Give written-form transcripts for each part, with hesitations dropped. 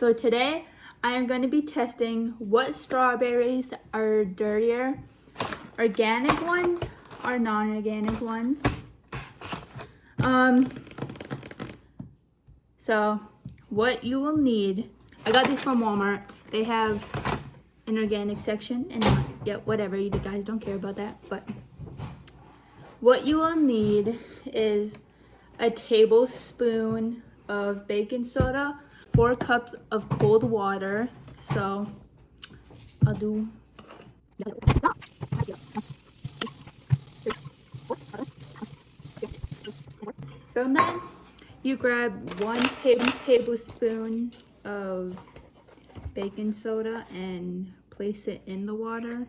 So today I am going to be testing what strawberries are dirtier, organic ones or non-organic ones. So what you will need, I got these from Walmart. They have an organic section and whatever, you guys don't care about that, but what you will need is a tablespoon of baking soda, 4 cups of cold water. So I'll do. So then you grab 1 tablespoon of baking soda and place it in the water.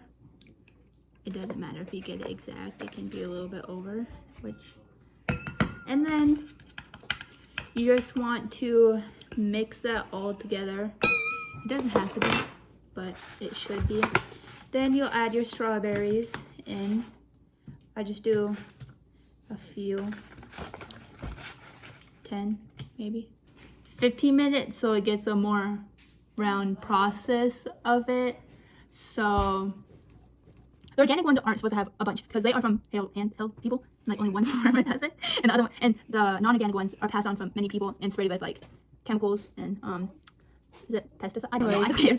It doesn't matter if you get it exact, it can be a little bit over, and then you just want to mix that all together. It doesn't have to be, but it should be. Then you'll add your strawberries in. I just do a few, 10 maybe. 15 minutes so it gets a more round process of it. So the organic ones aren't supposed to have a bunch because they are from Hill people. Like only one farmer does it, and the other one, and the non-organic ones are passed on from many people and sprayed with like chemicals and is it pesticide? I don't know. I don't care.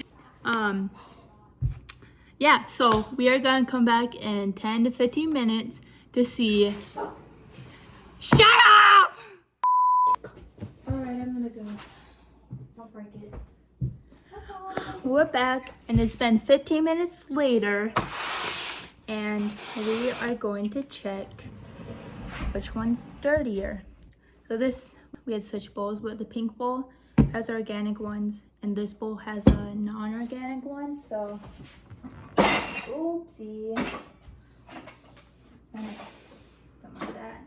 Yeah. So we are gonna come back in 10 to 15 minutes to see. Shut up! All right, I'm gonna go. Don't break it. We're back, and it's been 15 minutes later, and we are going to check which one's dirtier. So we had such bowls, but the pink bowl has organic ones, and this bowl has a non-organic one. So, oopsie. Don't mind that.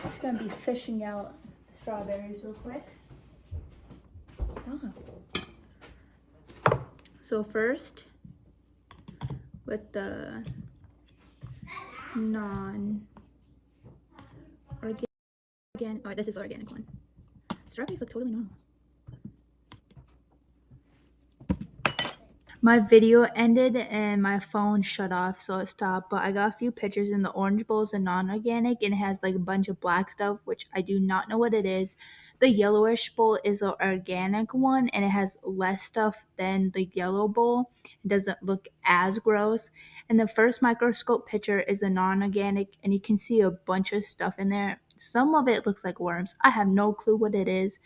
Just gonna be fishing out the strawberries real quick. So first, with the non-organic, oh, this is the organic one. Strawberries look totally normal. My video ended and my phone shut off, so it stopped, but I got a few pictures in the orange bowl is a non-organic and it has like a bunch of black stuff, which I do not know what it is. The yellowish bowl is an organic one and it has less stuff than the yellow bowl. It doesn't look as gross. And the first microscope picture is a non-organic and you can see a bunch of stuff in there. Some of it looks like worms. I have no clue what it is.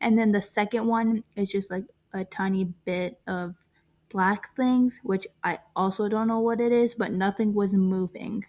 And then the second one is just like a tiny bit of black things, which I also don't know what it is, but nothing was moving.